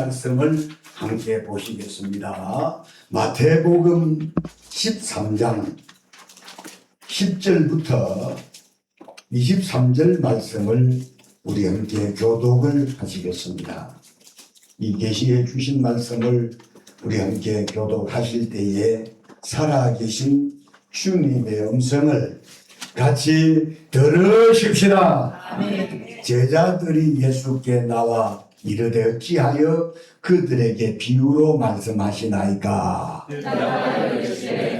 말씀을 함께 보시겠습니다. 마태복음 13장 10절부터 23절 말씀을 우리 함께 교독을 하시겠습니다. 이 계시해 주신 말씀을 우리 함께 교독하실 때에 살아계신 주님의 음성을 같이 들으십시다. 아멘. 제자들이 예수께 나와 이르되 어찌하여 그들에게 비유로 말씀하시나이까?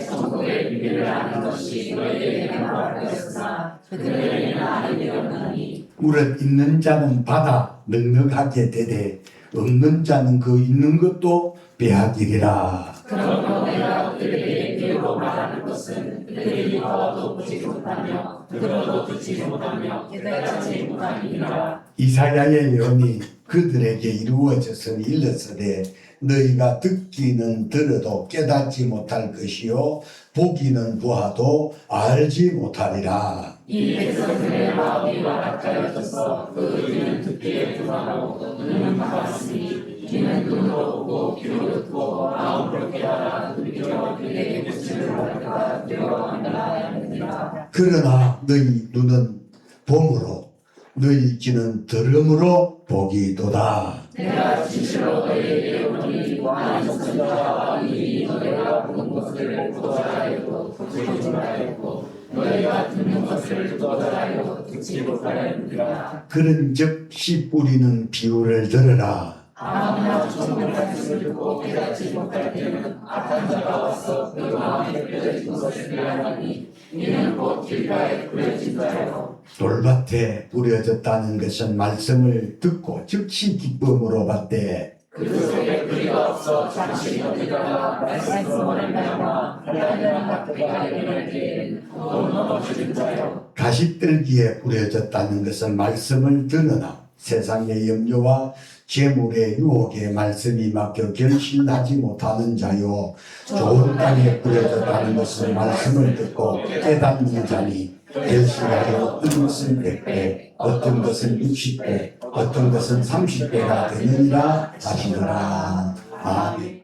천국의 비밀을 아는 것이 너희에게 말하였으나 그들에게는 아는 일 없나니. 물은 있는 자는 받아 넉넉하게 되되 없는 자는 그 있는 것도 빼앗기리라. 그러므로 내가 그들에게 비유로 말하는 것은 그들이 봐도 보지 못하며 들어도 듣지 못하며 깨닫지 못함이니라. 이사야의 예언이 그들에게 이루어졌으니 일렀으되 너희가 듣기는 들어도 깨닫지 못할 것이요 보기는 보아도 알지 못하리라. 이 백성들의 마음이 완악하여져서 그 귀는 듣기에 불안하고 눈은 감았으니 귀는 눈으로 보고 귀로 듣고 마음으로 깨달아 느껴 그에게 붙임을 받을까 두려워한다 하였느니라. 그러나 너희 눈은 봄으로 너희 귀는 들음으로 보기도다. 내가 진실로 너희에게 이르노니 많은 선지자와 이 너희가 보는 것을 거절하였고 듣지 말았고 너희가 듣는 것을 거절하여 듣지 못하였느니라. 그런즉 씨 뿌리는 비유를 들으라. 아무나 주님의 말씀을 듣고 깨닫지 못할 때는 악한 자가 와서 그 마음에 뼈진 것을 빼앗나니 이는 곧 길가에 뿌려진 자요. 돌밭에 뿌려졌다는 것은 말씀을 듣고 즉시 기쁨으로 받되 그 속에 뿌리가 없어 잠시 어디다가 말씀을 닮아 하나님의 학교가 일어날 때에는 또 넘어지는 자요. 가시떨기에 뿌려졌다는 것은 말씀을 듣으나 세상의 염려와 재물의 유혹에 말씀이 막혀 결실하지 못하는 자요. 좋은 땅에 뿌려졌다는 것은 말씀을 듣고 깨닫는 자니 결실하여 어떤 것은 100배, 어떤 것은 60배, 어떤 것은 30배가 되느니라 하시더라. 아멘.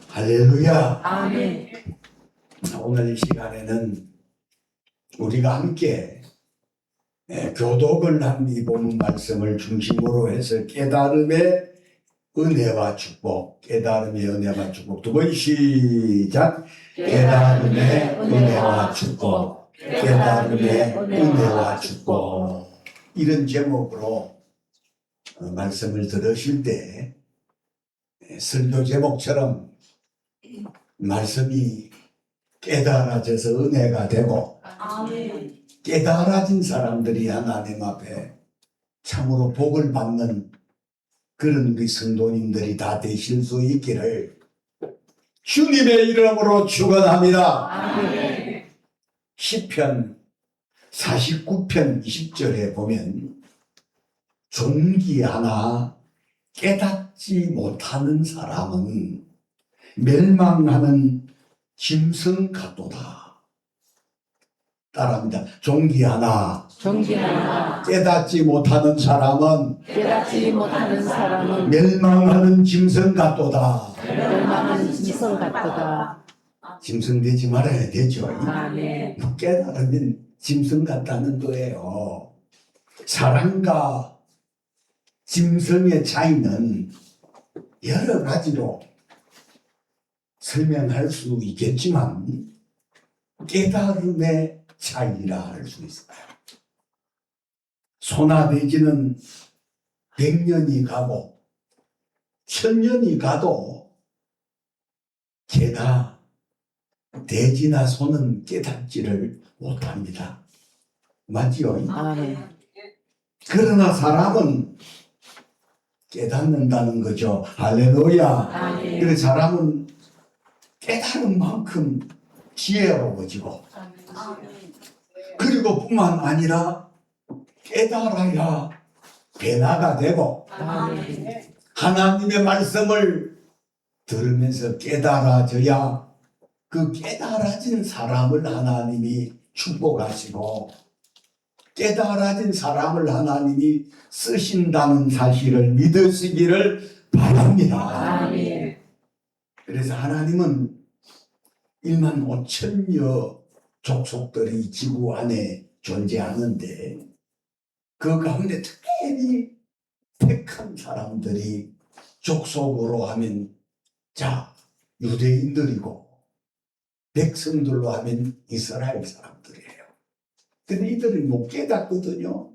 할렐루야. 아멘. 오늘 이 시간에는 우리가 함께 교독을 한 이 본 말씀을 중심으로 해서 깨달음의 은혜와 축복, 깨달음의 은혜와 축복. 두 번 시작. 깨달음의 은혜와 축복, 깨달음의 은혜와 축복. 이런 제목으로 말씀을 들으실 때 설교 제목처럼 말씀이 깨달아져서 은혜가 되고 아멘. 깨달아진 사람들이 하나님 앞에 참으로 복을 받는 그런 그 성도님들이 다 되실 수 있기를 주님의 이름으로 축원합니다. 아멘. 시편 49편 20절에 보면 종기 하나 깨닫지 못하는 사람은 멸망하는 짐승 같도다. 따라합니다. 종기 하나 깨닫지 못하는 사람은 멸망하는 짐승 같도다. 짐승 되지 말아야 되죠. 아멘. 깨달으면 짐승 같다는 거예요. 사람과 짐승의 차이는 여러 가지로 설명할 수 있겠지만 깨달음의 차이라 할 수 있어요. 소나 돼지는 100년이 가고 1000년이 가도 개나 돼지나 소는 깨닫지를 못합니다. 맞지요? 아멘. 그러나 사람은 깨닫는다는 거죠. 할렐루야. 아멘. 그 사람은 깨달은 만큼 지혜로워지고 그리고 뿐만 아니라 깨달아야 변화가 되고 아멘. 하나님의 말씀을 들으면서 깨달아져야 그 깨달아진 사람을 하나님이 축복하시고 깨달아진 사람을 하나님이 쓰신다는 사실을 믿으시기를 바랍니다. 아멘. 그래서 하나님은 1만 5천여 족속들이 지구 안에 존재하는데 그 가운데 특별히 택한 사람들이 족속으로 하면 자 유대인들이고 백성들로 하면 이스라엘 사람들이에요. 근데 이들을 못 깨닫거든요.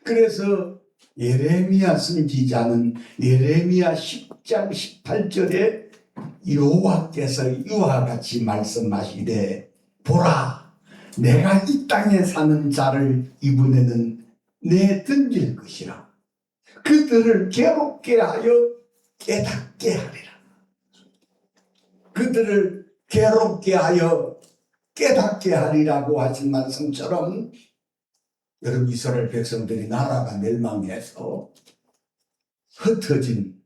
그래서 예레미야 선지자는 예레미야 10장 18절에 여호와께서 이와 같이 말씀하시되 보라 내가 이 땅에 사는 자를 이번에는 내 던질 것이라 그들을 괴롭게 하여 깨닫게 하리라. 그들을 괴롭게 하여 깨닫게 하리라고 하신 말씀처럼 여러분 이스라엘 백성들이 나라가 멸망해서 흩어진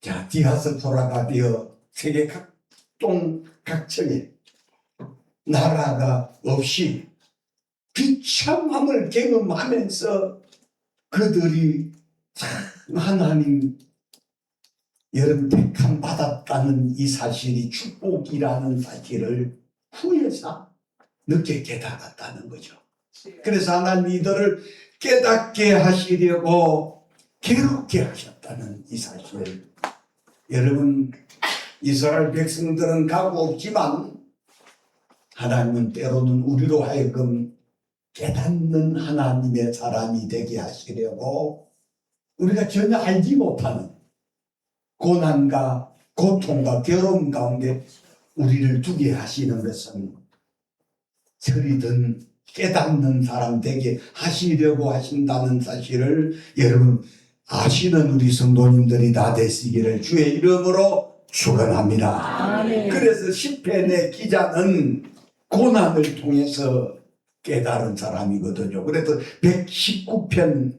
자 디아스포라가 되어 세계 각동 각처에 나라가 없이 비참함을 경험하면서 그들이 참 하나님 여러분 택함 받았다는 이 사실이 축복이라는 사실을 후에서 늦게 깨달았다는 거죠. 그래서 하나님 이들을 깨닫게 하시려고 괴롭게 하셨다는 이 사실. 여러분 이스라엘 백성들은 가고 없지만 하나님은 때로는 우리로 하여금 깨닫는 하나님의 사람이 되게 하시려고 우리가 전혀 알지 못하는 고난과 고통과 괴로움 가운데 우리를 두게 하시는 것은 철이든 깨닫는 사람 되게 하시려고 하신다는 사실을 여러분 아시는 우리 성도님들이 다 되시기를 주의 이름으로 축원합니다. 아멘. 그래서 시편의 기자는 고난을 통해서 깨달은 사람이거든요. 그래서 119편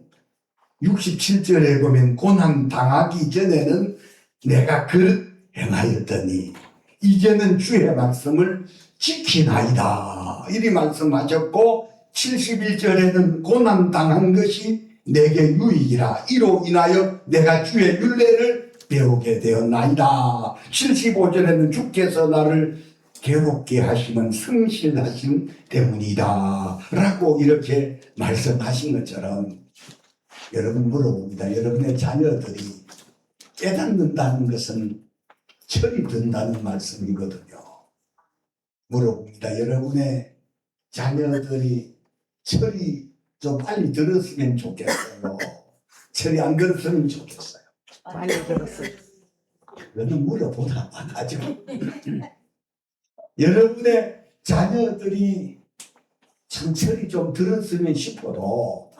67절에 보면 고난 당하기 전에는 내가 그릇 행하였더니 이제는 주의 말씀을 지키나이다 이리 말씀하셨고 71절에는 고난 당한 것이 내게 유익이라 이로 인하여 내가 주의 율례를 배우게 되었나이다. 75절에는 주께서 나를 괴롭게 하시면 성실하심 때문이다 라고 이렇게 말씀하신 것처럼 여러분 물어봅니다. 여러분의 자녀들이 깨닫는다는 것은 철이 든다는 말씀이거든요. 물어봅니다. 여러분의 자녀들이 철이 좀 빨리 들었으면 좋겠어요. 철이 안 들었으면 좋겠어요. 많이 들었어요. 그거는 물어보다 안 하죠. 여러분의 자녀들이 참 철이 좀 들었으면 싶어도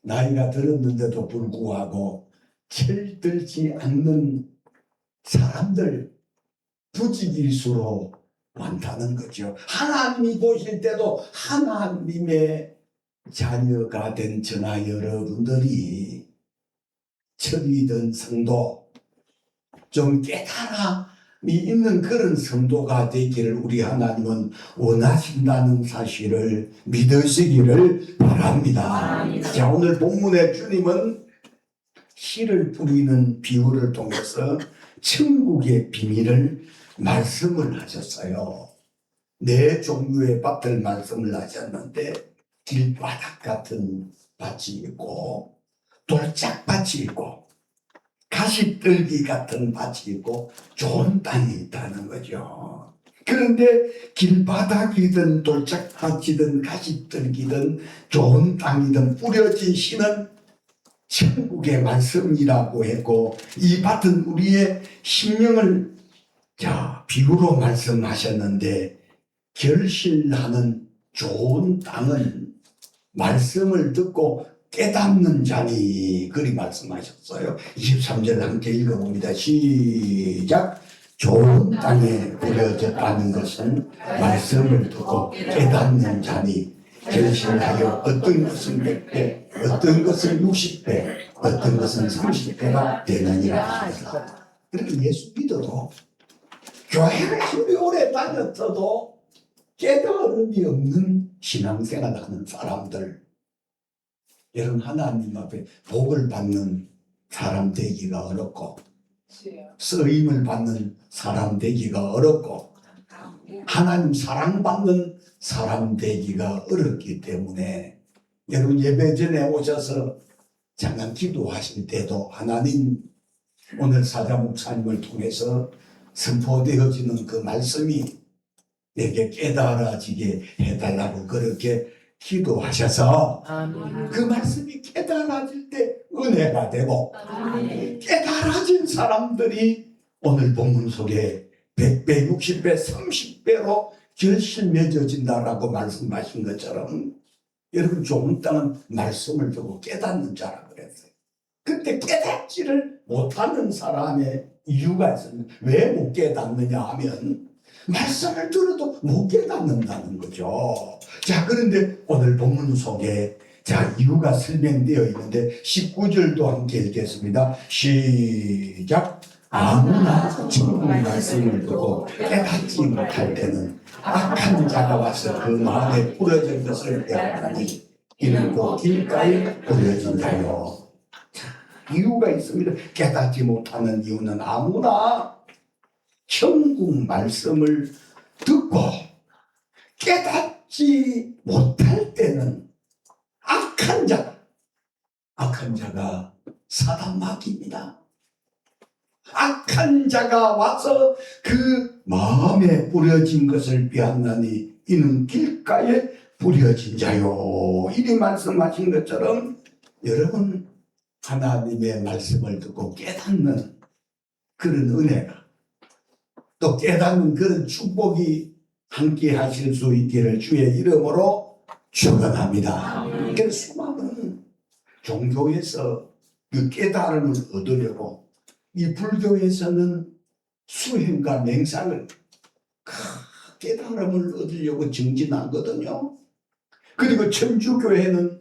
나이가 들었는데도 불구하고 철들지 않는 사람들 부지기수로 많다는 거죠. 하나님이 보실 때도 하나님의 자녀가 된 저나 여러분들이 철이든 성도 좀 깨달음이 있는 그런 성도가 되기를 우리 하나님은 원하신다는 사실을 믿으시기를 바랍니다. 자, 오늘 본문의 주님은 씨를 뿌리는 비유를 통해서 천국의 비밀을 말씀을 하셨어요. 네 종류의 밭을 말씀을 하셨는데 길바닥 같은 밭이 있고 돌짝밭이 있고 가시떨기 같은 밭이 있고 좋은 땅이 있다는 거죠. 그런데 길바닥이든 돌짝밭이든 가시떨기든 좋은 땅이든 뿌려진 씨는 천국의 말씀이라고 했고 이 밭은 우리의 심령을 비유로 말씀하셨는데 결실하는 좋은 땅은 말씀을 듣고 깨닫는 자니 그리 말씀하셨어요. 23절 함께 읽어봅니다. 시작. 좋은 땅에 뿌려졌다는 것은 말씀을 듣고 깨닫는 자니 결실하여 어떤 것은 100배, 어떤 것은 60배, 어떤 것은 30배가 되느니라 하시다. 그렇게 예수 믿어도 교회를 아무리 오래 다녔어도 깨달음이 없는 신앙생활을 하는 사람들 여러분 하나님 앞에 복을 받는 사람 되기가 어렵고 쓰임을 받는 사람 되기가 어렵고 하나님 사랑받는 사람 되기가 어렵기 때문에 여러분 예배 전에 오셔서 잠깐 기도하실 때도 하나님 오늘 사자 목사님을 통해서 선포되어지는 그 말씀이 내게 깨달아지게 해달라고 그렇게 기도하셔서 그 말씀이 깨달아질 때 은혜가 되고 깨달아진 사람들이 오늘 본문 속에 100배, 60배, 30배로 결실 맺어진다라고 말씀하신 것처럼 여러분 좋은 땅은 말씀을 듣고 깨닫는 자라 그랬어요. 그때 깨닫지를 못하는 사람의 이유가 있습니다. 왜 못 깨닫느냐 하면 말씀을 들어도 못 깨닫는다는 거죠. 자, 그런데 오늘 본문 속에 자, 이유가 설명되어 있는데 19절도 함께 읽겠습니다. 시작. 아무나 천국 말씀을 듣고 깨닫지 못할 때는 악한 자가 와서 그 마음에 뿌려진 것을 빼앗나니 이는 곧 길가에 뿌려진 자요. 자, 이유가 있습니다. 깨닫지 못하는 이유는 아무나 천국 말씀을 듣고 깨닫지 못할 때는 악한 자가 사단마귀입니다. 악한 자가 와서 그 마음에 뿌려진 것을 빼앗나니 이는 길가에 뿌려진 자요. 이리 말씀하신 것처럼 여러분 하나님의 말씀을 듣고 깨닫는 그런 은혜가 또 깨닫는 그런 축복이 함께 하실 수 있기를 주의 이름으로 축원합니다. 그래서 수많은 종교에서 그 깨달음을 얻으려고 이 불교에서는 수행과 맹상을 깨달음을 얻으려고 정진하거든요. 그리고 천주교회는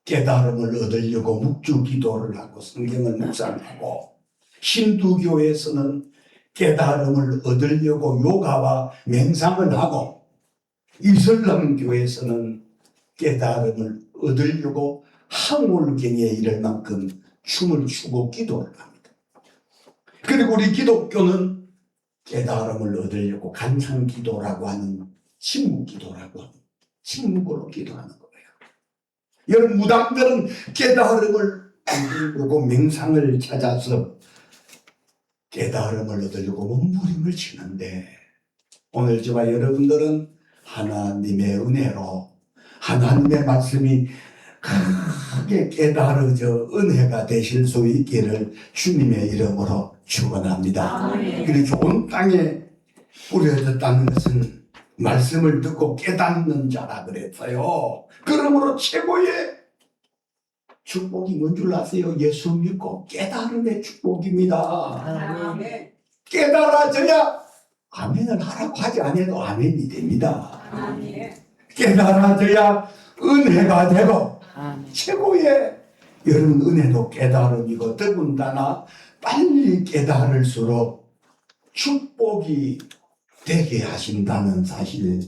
깨달음을 얻으려고 묵주 기도를 하고 성경을 묵상하고 힌두교에서는 깨달음을 얻으려고 요가와 맹상을 하고 이슬람교에서는 깨달음을 얻으려고 항울경에 이를 만큼 춤을 추고 기도를 합니다. 그리고 우리 기독교는 깨달음을 얻으려고 간상기도라고 하는 침묵기도라고 하는 침묵으로 기도하는 거예요. 여러분 무당들은 깨달음을 얻으려고 맹상을 찾아서 깨달음을 얻으려고 몸부림을 치는데 오늘 저와 여러분들은 하나님의 은혜로 하나님의 말씀이 크게 깨달아져 은혜가 되실 수 있기를 주님의 이름으로 축원합니다. 그리고 좋은 땅에 뿌려졌다는 것은 말씀을 듣고 깨닫는 자라 그랬어요. 그러므로 최고의 축복이 뭔 줄 아세요? 예수 믿고 깨달음의 축복입니다. 깨달아져야 아멘을 하라고 하지 않아도 아멘이 됩니다. 깨달아져야 은혜가 되고 최고의 여러분 은혜도 깨달음이고 더군다나 빨리 깨달을수록 축복이 되게 하신다는 사실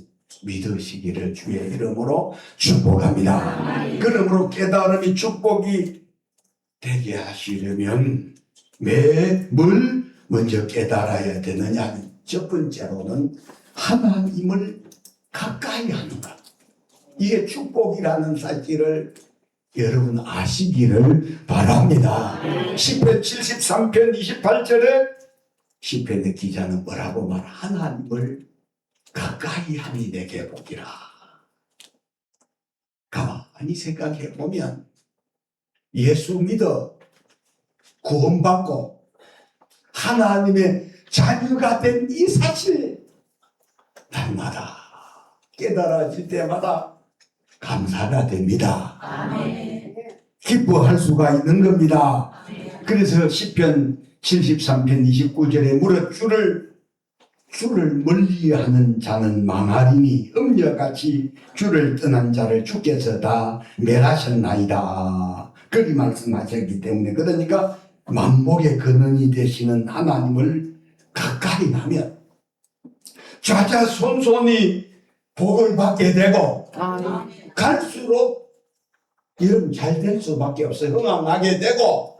믿으시기를 주의 이름으로 축복합니다. 그러므로 깨달음이 축복이 되게 하시려면 뭘 먼저 깨달아야 되느냐? 첫 번째로는 하나님을 가까이 하는 것. 이게 축복이라는 사실을 여러분 아시기를 바랍니다. 시편 73편 28절에 시편의 기자는 뭐라고 말하? 하나님을 가까이 하니 내게 보기라. 가만히 생각해 보면 예수 믿어 구원받고 하나님의 자녀가 된 이 사실 날마다 깨달아질 때마다 감사가 됩니다. 기뻐할 수가 있는 겁니다. 그래서 시편 73편 29절에 무릇 주를 멀리하는 자는 망하리니 음녀같이 주를 떠난 자를 주께서 다 멸하셨나이다. 그렇게 말씀하셨기 때문에 그러니까 만복의 근원이 되시는 하나님을 가까이 하면 좌자손손이 복을 받게 되고 갈수록 여러분 잘 될 수밖에 없어요. 흥황하게 되고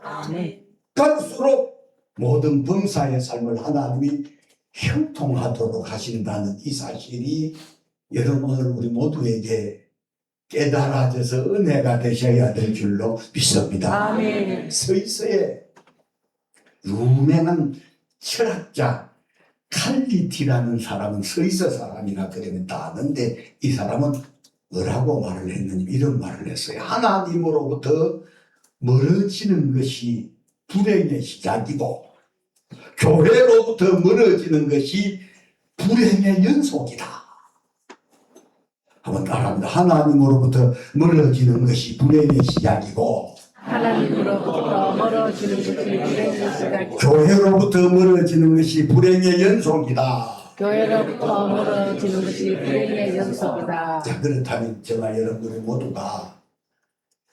갈수록 모든 범사의 삶을 하나님이 형통하도록 하신다는 이 사실이 여러분 오늘 우리 모두에게 깨달아져서 은혜가 되셔야 될 줄로 믿습니다. 아멘. 스위스의 유명한 철학자 칼리티라는 사람은 스위스 사람이라 그러면 다 아는데 이 사람은 뭐라고 말을 했느냐 이런 말을 했어요. 하나님으로부터 멀어지는 것이 불행의 시작이고 교회로부터 멀어지는 것이 불행의 연속이다. 한번 따라합니다. 하나님으로부터 멀어지는 것이 불행의 시작이고 하나님으로부터 멀어지는 것이 불행의 시작이고 교회로부터 멀어지는 것이 불행의 연속이다. 교회로부터 멀어지는 것이 불행의 연속이다. 자, 그렇다면 저와 여러분들 모두가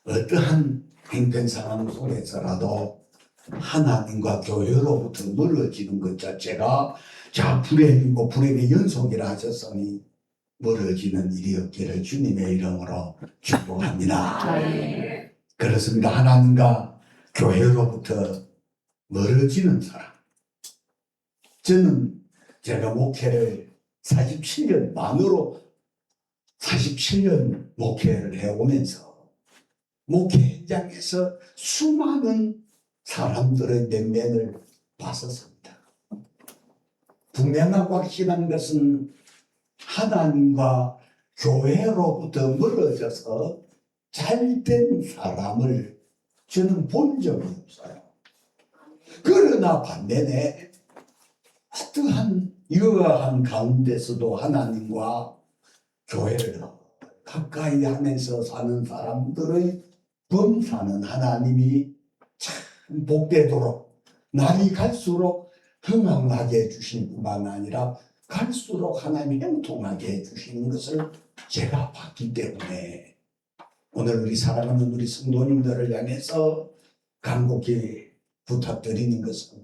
어떠한 행편 상황 속에서라도 하나님과 교회로부터 멀어지는 것 자체가 자 불행이고 불행의 연속이라 하셨으니 멀어지는 일이 없기를 주님의 이름으로 축복합니다. 아멘. 그렇습니다. 하나님과 교회로부터 멀어지는 사람. 저는 제가 목회를 47년 만으로 47년 목회를 해오면서 목회 현장에서 수많은 사람들의 면면을 봤었습니다. 분명하고 확실한 것은 하나님과 교회로부터 멀어져서 잘된 사람을 저는 본 적이 없어요. 그러나 반면에 어떠한 이러한 가운데서도 하나님과 교회를 가까이 하면서 사는 사람들의 범사는 하나님이 참 복되도록 날이 갈수록 흥황하게 해주신 뿐만 아니라 갈수록 하나님이 형통하게 해주시는 것을 제가 봤기 때문에 오늘 우리 사랑하는 우리 성도님들을 향해서 간곡히 부탁드리는 것은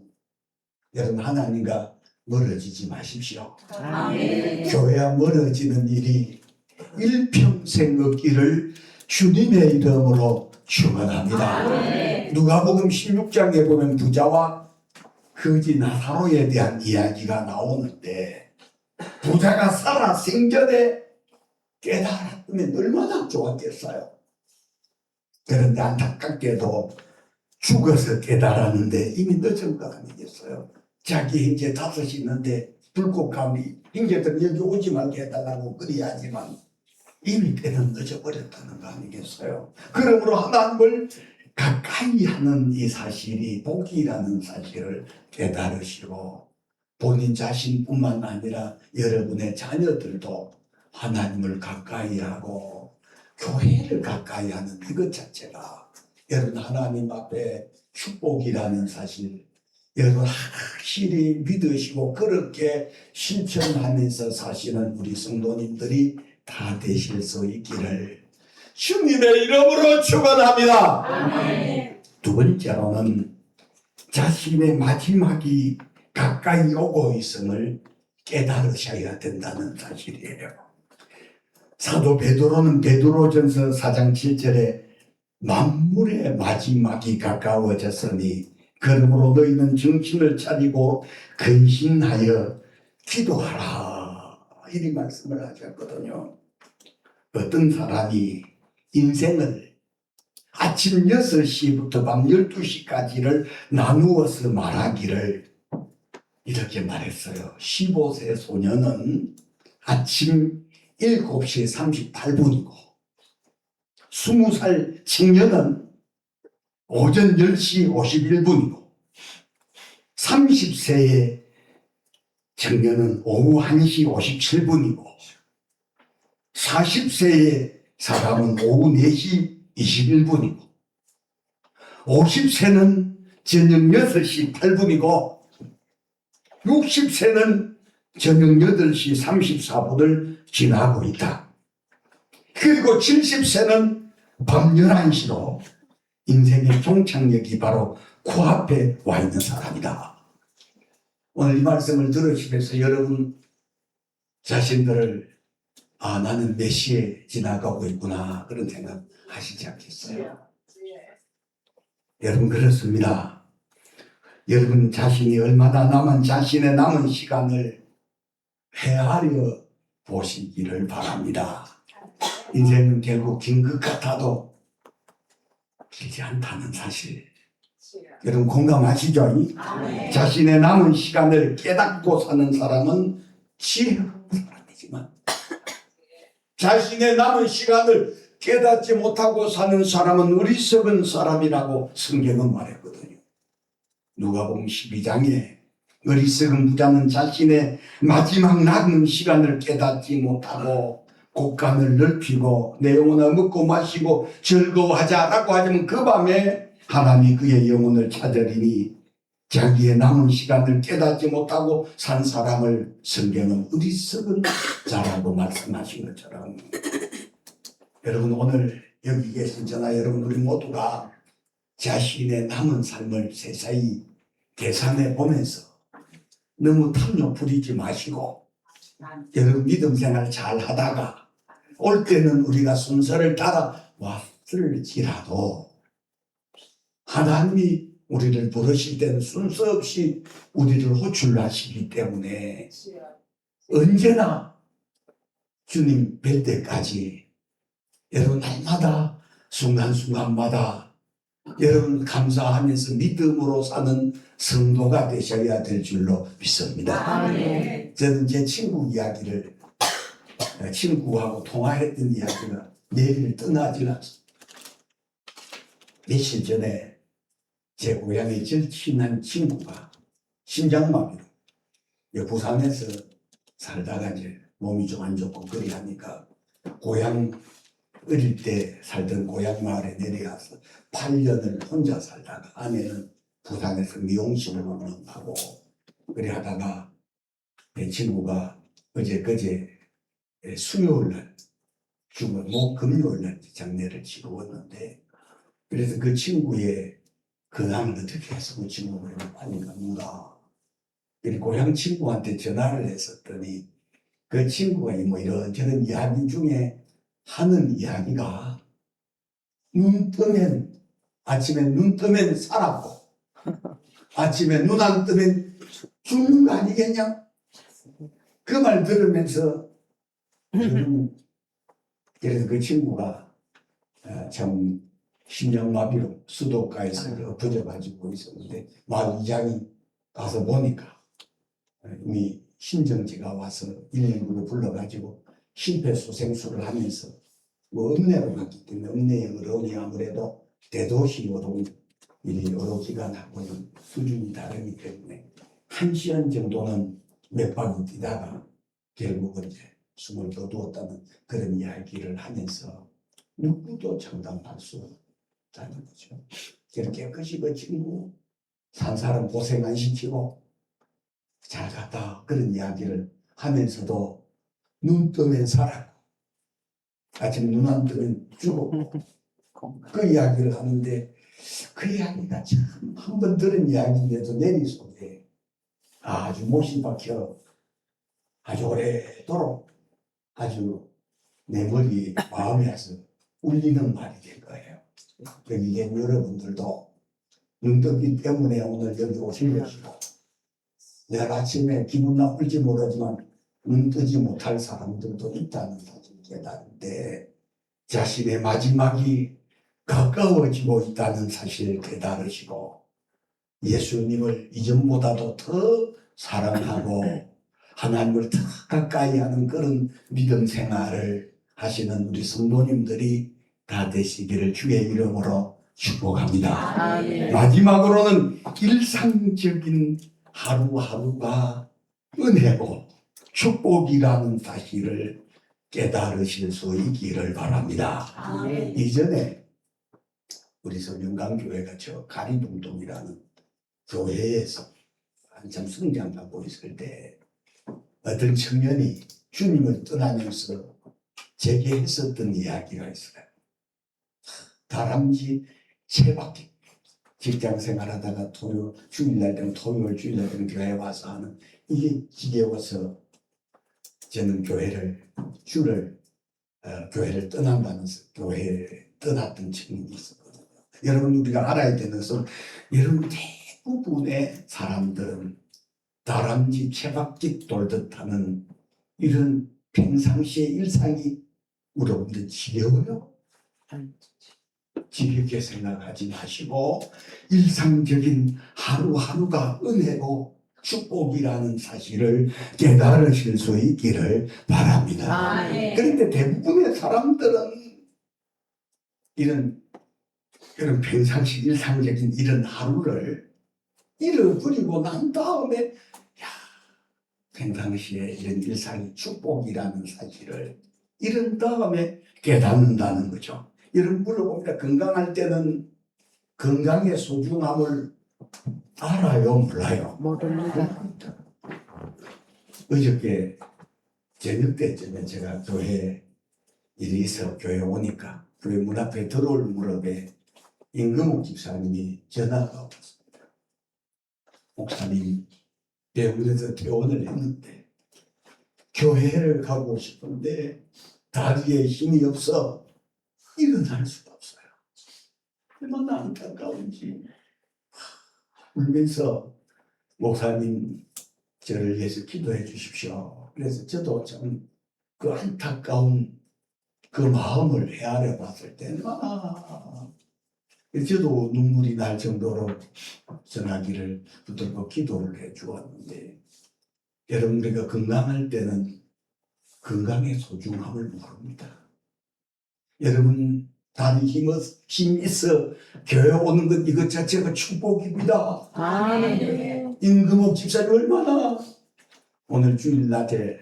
여러분 하나님과 멀어지지 마십시오. 아멘. 교회와 멀어지는 일이 일평생 없기를 주님의 이름으로 축원합니다. 아멘. 누가복음 16장에 보면 부자와 거지 나사로에 대한 이야기가 나오는데 부자가 살아 생전에 깨달았으면 얼마나 좋았겠어요. 그런데 안타깝게도 죽어서 깨달았는데 이미 늦은 거 아니겠어요. 자기 형제 5이 있는데 불꽃감이 형제들 여기 오지 말게 해달라고 그래야지만 이미 때는 늦어버렸다는 거 아니겠어요. 그러므로 하나님을 가까이 하는 이 사실이 복이라는 사실을 깨달으시고 본인 자신뿐만 아니라 여러분의 자녀들도 하나님을 가까이 하고 교회를 가까이 하는 이것 자체가 여러분 하나님 앞에 축복이라는 사실 여러분 확실히 믿으시고 그렇게 실천하면서 사시는 우리 성도님들이 다 되실 수 있기를 주님의 이름으로 축원합니다. 아멘. 두 번째로는 자신의 마지막이 가까이 오고 있음을 깨달으셔야 된다는 사실이에요. 사도 베드로는 베드로전서 4장 7절에 만물의 마지막이 가까워졌으니 그러므로 너희는 정신을 차리고 근신하여 기도하라 이리 말씀을 하셨거든요. 어떤 사람이 인생을 아침 6시부터 밤 12시까지를 나누어서 말하기를 이렇게 말했어요. 15세 소년은 아침 7시 38분이고 20살 청년은 오전 10시 51분이고 30세의 청년은 오후 1시 57분이고 40세의 사람은 오후 4시 21분이고 50세는 저녁 6시 8분이고 60세는 저녁 8시 34분을 지나고 있다. 그리고 70세는 밤 11시로 인생의 종착역이 바로 코앞에 와 있는 사람이다. 오늘 이 말씀을 들으시면서 여러분 자신들을 나는 몇 시에 지나가고 있구나 그런 생각 하시지 않겠어요? 여러분 그렇습니다. 여러분 자신이 얼마나 남은 자신의 남은 시간을 헤아려 보시기를 바랍니다. 인생은 결국 긴 것 같아도 길지 않다는 사실. 여러분 공감하시죠? 아멘. 자신의 남은 시간을 깨닫고 사는 사람은 지혜로운 사람이지만 자신의 남은 시간을 깨닫지 못하고 사는 사람은 어리석은 사람이라고 성경은 말했거든요. 누가복음 12장에 어리석은 부자는 자신의 마지막 남은 시간을 깨닫지 못하고 곡간을 넓히고 내 영혼을 먹고 마시고 즐거워하자라고 하지만 그 밤에 하나님이 그의 영혼을 찾으리니 자기의 남은 시간을 깨닫지 못하고 산 사람을 성경은 어리석은 자라고 말씀하신 것처럼 여러분 오늘 여기 계신 저나 여러분 우리 모두가 자신의 남은 삶을 세세히 계산해 보면서 너무 탐욕 부리지 마시고 여러분 믿음 생활 잘 하다가 올 때는 우리가 순서를 따라 왔을지라도 하나님이 우리를 부르실 때는 순서 없이 우리를 호출하시기 때문에 언제나 주님 뵐 때까지 여러분 날마다 순간순간마다 여러분 감사하면서 믿음으로 사는 성도가 되셔야 될 줄로 믿습니다. 아멘. 저는 제 친구 이야기를 친구하고 통화했던 이야기가 내일을 떠나질 않습니다. 며칠 전에 제 고향에 절친한 친구가 심장마비로 부산에서 살다가 이제 몸이 좀 안 좋고 그리 하니까 고향 어릴 때 살던 고향 마을에 내려가서 8년을 혼자 살다가 아내는 부산에서 미용실을 운영하고 그래 하다가 내 친구가 어제 수요일날 금요일날 장례를 치르었는데 그래서 그 친구의 근황을 어떻게 해서 그 친구를 많이 갑니다. 그리고 고향 친구한테 전화를 했었더니 그 친구가 뭐 이런저런 이야기 중에 하는 이야기가 아침에 눈 뜨면 살았고 아침에 눈 안 뜨면 죽는 거 아니겠냐? 그 말 들으면서 그래서 그 친구가 참 심장마비로 수도가에서 엎어져가지고 있었는데 마을 이장이 가서 보니까 이미 심정지가 와서 119로 불러가지고 심폐소생술을 하면서 뭐 읍내로 갔기 때문에 읍내의 어려움이 아무래도 대도시 어려움 이 의료기관하고는 수준이 다르기 때문에 1시간 정도는 몇 바퀴 뛰다가 결국은 이제 숨을 거두었다는 그런 이야기를 하면서 누구도 장담할 수 없다는 거죠. 저렇게 깨끗이 그 친구 산 사람 고생 안 시키고 잘 갔다 그런 이야기를 하면서도 눈 뜨면 살았고 아침 눈 안 뜨면 죽었고 그 이야기를 하는데 그 이야기가 참 한 번 들은 이야기인데도 내리 속에 아주 못이 박혀 아주 오래도록 아주 내 머리 마음에 와서 울리는 말이 될 거예요. 여기 계신 여러분들도 눈 뜨기 때문에 오늘 여기 오신 것이고 내일 아침에 기분 나쁠지 모르지만 눈 뜨지 못할 사람들도 있다는 사실을 깨달은데 자신의 마지막이 가까워지고 있다는 사실을 깨달으시고 예수님을 이전보다도 더 사랑하고 하나님을 더 가까이 하는 그런 믿음 생활을 하시는 우리 성도님들이 다 되시기를 주의 이름으로 축복합니다. 아멘. 마지막으로는 일상적인 하루하루가 은혜고 축복이라는 사실을 깨달으실 수 있기를 바랍니다. 아멘. 이전에 우리 성령강교회가 저 가리봉동이라는 교회에서 한참 성장하고 있을 때 어떤 청년이 주님을 떠나면서 제게 했었던 이야기가 있어요. 다람쥐 세 바퀴 직장 생활하다가 주일날 되면 토요일 주일날 되면 교회 와서 하는 이게 지겨워서 저는 교회를 떠난다면서 교회를 떠났던 청년이 있었거든요. 여러분 우리가 알아야 되는 것은 여러분 대부분의 사람들은 다람쥐 채박집 돌듯 하는 이런 평상시의 일상이 여러분들 지겨워요? 지겹게 생각하지 마시고 일상적인 하루하루가 은혜고 축복이라는 사실을 깨달으실 수 있기를 바랍니다. 그런데 대부분의 사람들은 이런 평상시 일상적인 이런 하루를 잃어버리고 난 다음에 평상시에 이런 일상이 축복이라는 사실을 잃은 다음에 깨닫는다는 거죠. 여러분 물어봅니다. 건강할 때는 건강의 소중함을 알아요? 몰라요? 모릅니다. 어저께 저녁 때쯤에 제가 교회 일이 있어 교회 오니까 교회 문 앞에 들어올 무렵에 임금옥 집사님이 전화가 왔습니다. 목사님, 대구에서 퇴원을 했는데 교회를 가고 싶은데 다리에 힘이 없어 일어날 수가 없어요. 얼마나 안타까운지 울면서 목사님 저를 위해서 기도해 주십시오. 그래서 저도 참 그 안타까운 그 마음을 헤아려 봤을 때 저도 눈물이 날 정도로 전화기를 붙들고 기도를 해 주었는데 여러분 우리가 건강할 때는 건강의 소중함을 모릅니다. 여러분 다른 힘이 있어 교회 오는 것 이것 자체가 축복입니다. 임금옥 집사님 얼마나 오늘 주일 낮에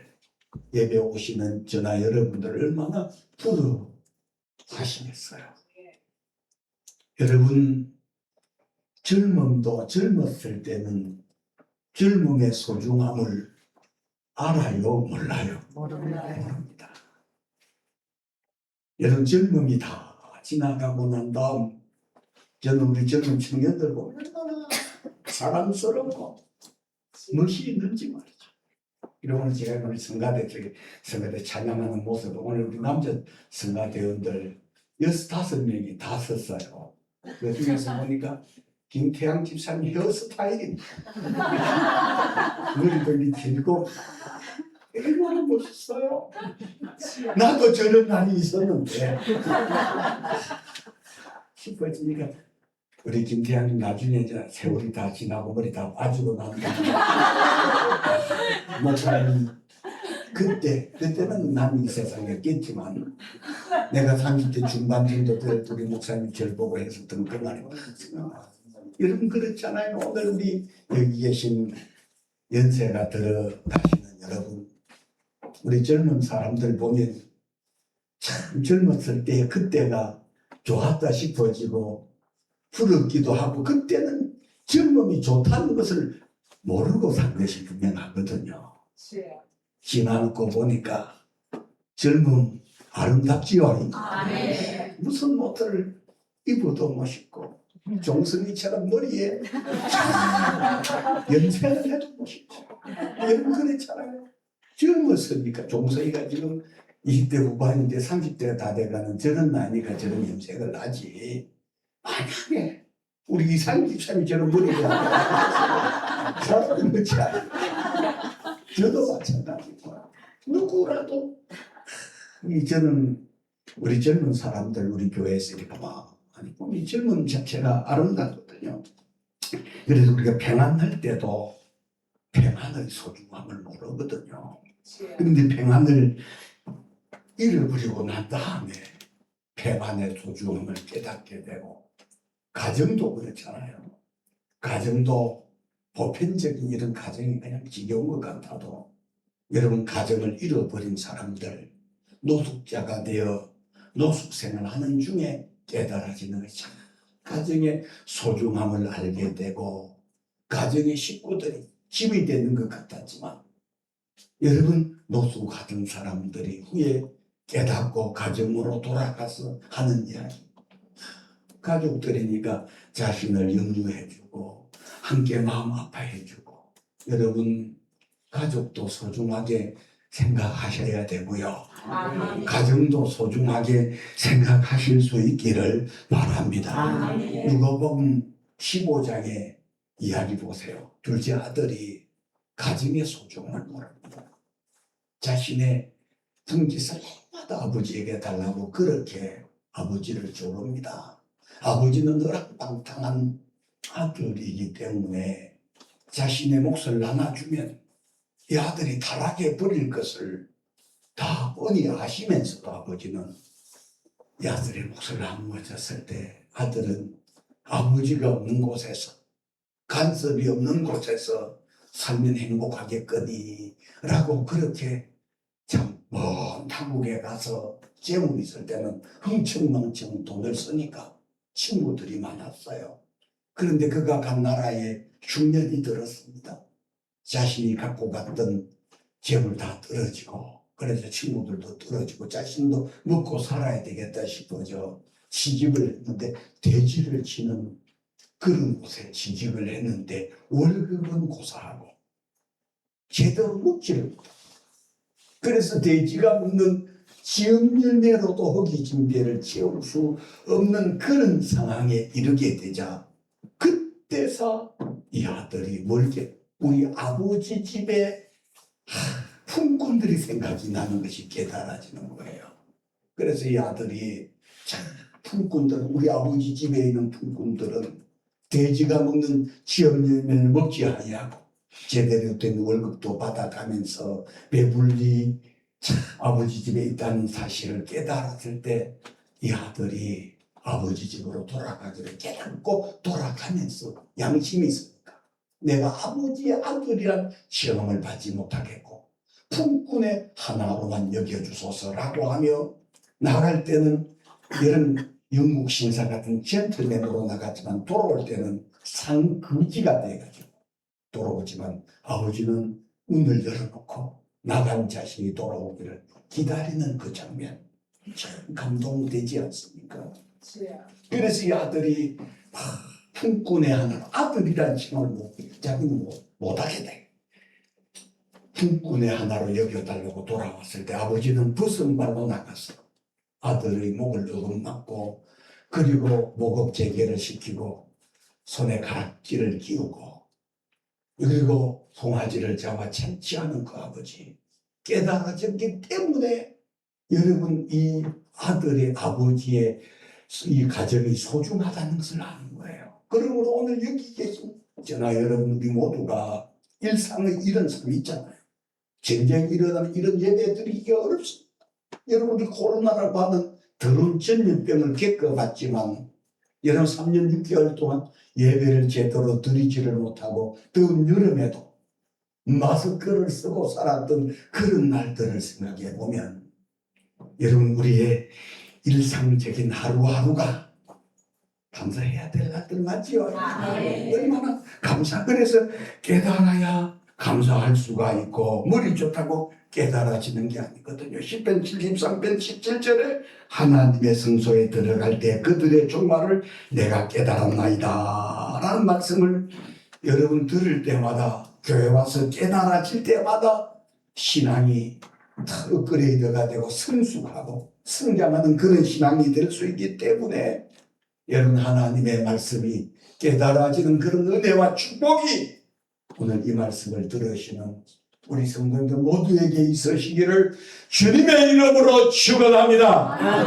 예배 오시는 저나 여러분들 얼마나 부러워하시겠어요. 여러분 젊음도 젊었을 때는 젊음의 소중함을 알아요? 몰라요? 모릅니다. 여러분 젊음이 다 지나가고 난 다음 저는 우리 젊은 청년들 보면 얼마나 사랑스럽고 멋이 있는지 말이죠. 이런 제가 우리 성가대 찬양하는 모습 오늘 우리 남자 성가대원들 15명이 다 섰어요. 그 중에서 보니까 김태양 집사님 헤어스타일입니다. 머리도 이렇게 길고 얼마나 멋있어요. 나도 저런 날이 있었는데 싶어지니까 우리 김태양님 나중에 이제 세월이 다 지나고 머리 다 빠지고 난다. 목사님 그때는 난 이 세상에 없겠지만 내가 30대 중반 정도 될 우리 목사님 절 보고 했었던 그 말이 여러분 그렇잖아요. 오늘 우리 여기 계신 연세가 들어가시는 여러분 우리 젊은 사람들 보면 참 젊었을 때 그때가 좋았다 싶어지고 부럽기도 하고 그때는 젊음이 좋다는 것을 모르고 산 것이 분명하거든요. 지나고 보니까 젊음 아름답지요. 무슨 옷을 입어도 멋있고 종성이처럼 머리에 연세를 해도 멋있고 여러분 그랬잖아요. 젊었으니까 종성이가 지금 20대 후반인데 30대가 다 돼가는 저런 나이니까 저런 염색을 하지. 만약에 우리 이상희 집사님이 저런 머리가 사람이 멋지 않아요. 저도 마찬가지고 누구라도 저는 우리 젊은 사람들 우리 교회에서 이렇게 많이 보면 이 젊은 자체가 아름답거든요. 그래서 우리가 평안할 때도 평안의 소중함을 모르거든요. 그런데 평안을 잃어버리고 난 다음에 평안의 소중함을 깨닫게 되고 가정도 그렇잖아요. 가정도 보편적인 이런 가정이 그냥 지겨운 것 같아도 여러분 가정을 잃어버린 사람들 노숙자가 되어 노숙생을 하는 중에 깨달아지는 것이 가정의 소중함을 알게 되고 가정의 식구들이 힘이 되는 것 같았지만 여러분 노숙하던 사람들이 후에 깨닫고 가정으로 돌아가서 하는 이야기 가족들이니까 자신을 염려해주고 함께 마음 아파해주고 여러분 가족도 소중하게 생각하셔야 되고요. 가정도 소중하게 생각하실 수 있기를 바랍니다. 누가복음 15장에 이야기 보세요. 둘째 아들이 가정의 소중함을 모릅니다. 자신의 성지를 해마다 아버지에게 달라고 그렇게 아버지를 조릅니다. 아버지는 너락방탕한 아들이기 때문에 자신의 몫을 나눠주면 이 아들이 타락해 버릴 것을 다 뻔히 아시면서도 아버지는 이 아들의 몫을 나누어졌을 때 아들은 아버지가 없는 곳에서 간섭이 없는 곳에서 살면 행복하겠거니 라고 그렇게 참 먼 타국에 가서 재물 있을 때는 흥청망청 돈을 쓰니까 친구들이 많았어요. 그런데 그가 간 나라에 흉년이 들었습니다. 자신이 갖고 갔던 재물 다 떨어지고 그래서 친구들도 떨어지고 자신도 먹고 살아야 되겠다 싶어져 취직을 했는데 돼지를 치는 그런 곳에 취직을 했는데 월급은 고사하고 제대로 먹지를 못하고 그래서 돼지가 먹는 지음 열매로도 허기진배를 채울 수 없는 그런 상황에 이르게 되자 그때서 이 아들이 멀게 우리 아버지 집에 품꾼들이 생각이 나는 것이 깨달아지는 거예요. 그래서 이 아들이 참 품꾼들은 우리 아버지 집에 있는 품꾼들은 돼지가 먹는 지음 열매를 먹지 아니하고 제대로 된 월급도 받아가면서 배불리 아버지 집에 있다는 사실을 깨달았을 때 이 아들이 아버지 집으로 돌아가기를 깨닫고 돌아가면서 양심이 있으니까 내가 아버지의 아들이란 시험을 받지 못하겠고 품꾼의 하나로만 여겨주소서라고 하며 나갈 때는 이런 영국 신사 같은 젠틀맨으로 나갔지만 돌아올 때는 상거지가 돼가지고 돌아오지만 아버지는 문을 열어놓고 나간 자신이 돌아오기를 기다리는 그 장면 참 감동되지 않습니까? 그래서 이 아들이 품꾼의 하나 아들이란 칭을 자기는 못하게 돼. 품꾼의 하나로 여겨달라고 돌아왔을 때 아버지는 벗은발로 나가서 아들의 목을 어긋맞고 그리고 목업 재개를 시키고 손에 가락지를 끼우고 그리고 송아지를 잡아 채취하는 그 아버지 깨달아졌기 때문에 여러분 이 아들의 아버지의 이 가정이 소중하다는 것을 아는 거예요. 그러므로 오늘 여기 계신 저나 여러분들이 모두가 일상의 이런 삶이 있잖아요. 전쟁이 일어나면 이런 예배 드리기 어렵습니다. 여러분들 코로나를 받은 더러운 전염병을 겪어봤지만 여러분 3년 6개월 동안 예배를 제대로 드리지를 못하고 더운 여름에도 마스크를 쓰고 살았던 그런 날들을 생각해 보면 여러분 우리의 일상적인 하루하루가 감사해야 될 날들 맞지요? 얼마나 그래서 깨달아야 감사할 수가 있고 머리 좋다고 깨달아지는 게 아니거든요. 10편 73편 17절에 하나님의 성소에 들어갈 때 그들의 종말을 내가 깨달았나이다 라는 말씀을 여러분 들을 때마다 교회 와서 깨달아질 때마다 신앙이 업그레이드가 되고 성숙하고 성장하는 그런 신앙이 될 수 있기 때문에 여러분 하나님의 말씀이 깨달아지는 그런 은혜와 축복이 오늘 이 말씀을 들으시는 우리 성도들 모두에게 있으시기를 주님의 이름으로 축원합니다.